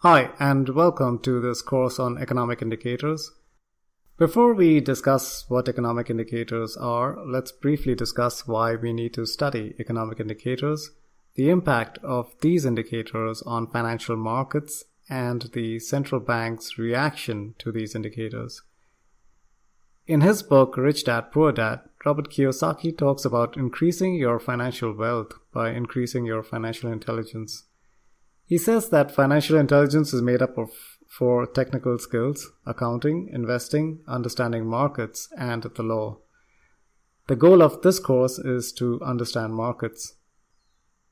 Hi, and welcome to this course on economic indicators. Before we discuss what economic indicators are, let's briefly discuss why we need to study economic indicators, the impact of these indicators on financial markets, and the central bank's reaction to these indicators. In his book, Rich Dad, Poor Dad, Robert Kiyosaki talks about increasing your financial wealth by increasing your financial intelligence. He says that financial intelligence is made up of 4 technical skills: accounting, investing, understanding markets, and the law. The goal of this course is to understand markets.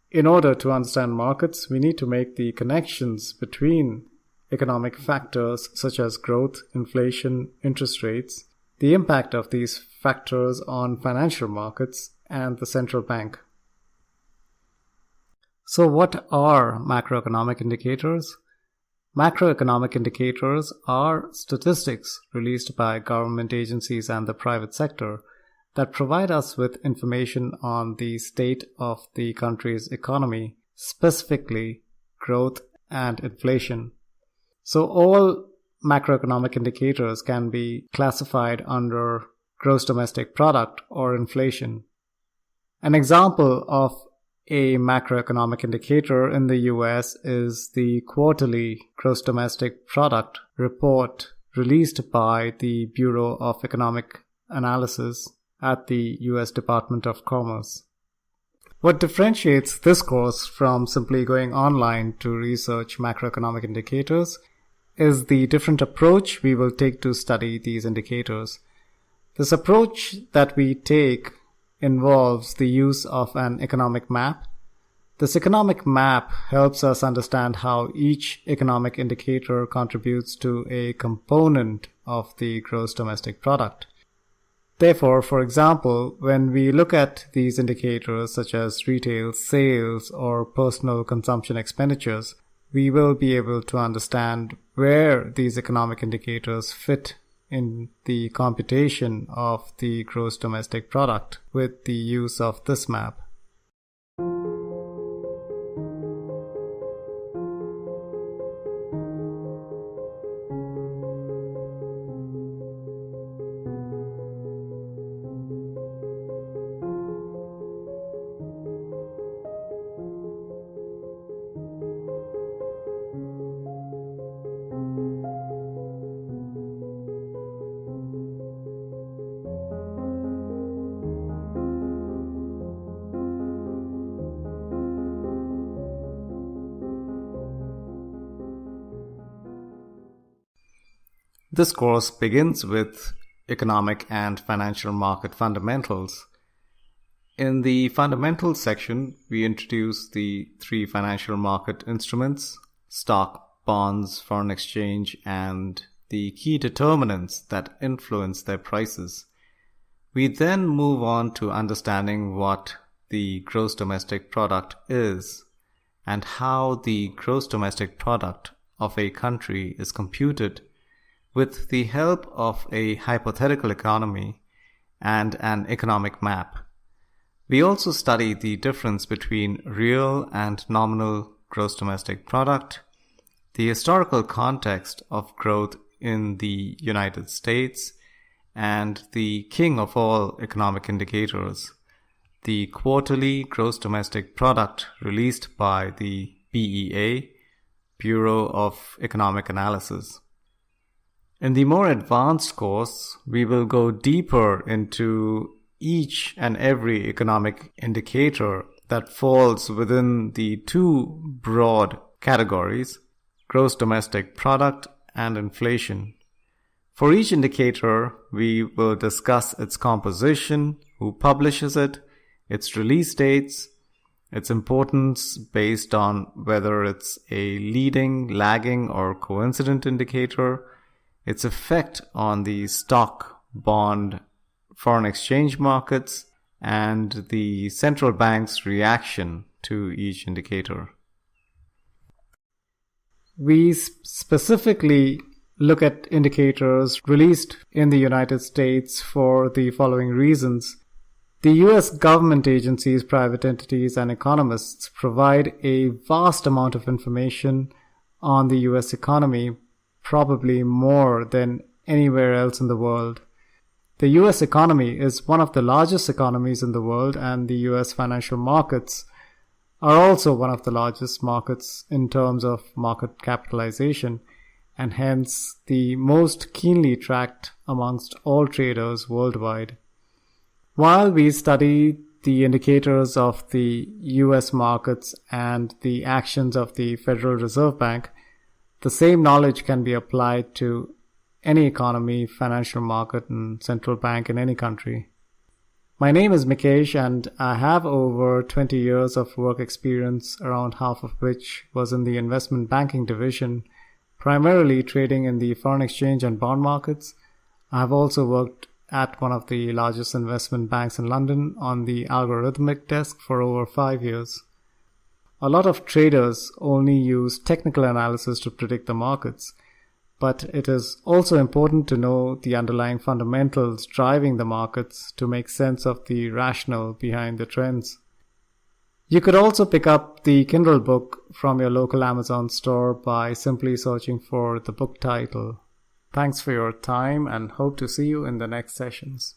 In order to understand markets, we need to make the connections between economic factors such as growth, inflation, interest rates, the impact of these factors on financial markets, and the central bank. So what are macroeconomic indicators? Macroeconomic indicators are statistics released by government agencies and the private sector that provide us with information on the state of the country's economy, specifically growth and inflation. So all macroeconomic indicators can be classified under gross domestic product or inflation. An example of a macroeconomic indicator in the US is the Quarterly Gross Domestic Product Report released by the Bureau of Economic Analysis at the US Department of Commerce. What differentiates this course from simply going online to research macroeconomic indicators is the different approach we will take to study these indicators. This approach that we take involves the use of an economic map. This economic map helps us understand how each economic indicator contributes to a component of the gross domestic product. Therefore, for example, when we look at these indicators such as retail sales or personal consumption expenditures, we will be able to understand where these economic indicators fit in the computation of the gross domestic product with the use of this map. This course begins with economic and financial market fundamentals. In the fundamentals section, we introduce the 3 financial market instruments: stock, bonds, foreign exchange, and the key determinants that influence their prices. We then move on to understanding what the gross domestic product is and how the gross domestic product of a country is computed with the help of a hypothetical economy and an economic map. We also study the difference between real and nominal gross domestic product, the historical context of growth in the United States, and the king of all economic indicators, the Quarterly Gross Domestic Product released by the BEA, Bureau of Economic Analysis. In the more advanced course, we will go deeper into each and every economic indicator that falls within the 2 broad categories: gross domestic product and inflation. For each indicator, we will discuss its composition, who publishes it, its release dates, its importance based on whether it's a leading, lagging, or coincident indicator, its effect on the stock, bond, foreign exchange markets, and the central bank's reaction to each indicator. We specifically look at indicators released in the United States for the following reasons. The US government agencies, private entities, and economists provide a vast amount of information on the US economy, probably more than anywhere else in the world. The US economy is one of the largest economies in the world, and the US financial markets are also one of the largest markets in terms of market capitalization, and hence the most keenly tracked amongst all traders worldwide. While we study the indicators of the US markets and the actions of the Federal Reserve Bank, the same knowledge can be applied to any economy, financial market, and central bank in any country. My name is Mikesh, and I have over 20 years of work experience, around half of which was in the investment banking division, primarily trading in the foreign exchange and bond markets. I have also worked at one of the largest investment banks in London on the algorithmic desk for over 5 years. A lot of traders only use technical analysis to predict the markets, but it is also important to know the underlying fundamentals driving the markets to make sense of the rationale behind the trends. You could also pick up the Kindle book from your local Amazon store by simply searching for the book title. Thanks for your time and hope to see you in the next sessions.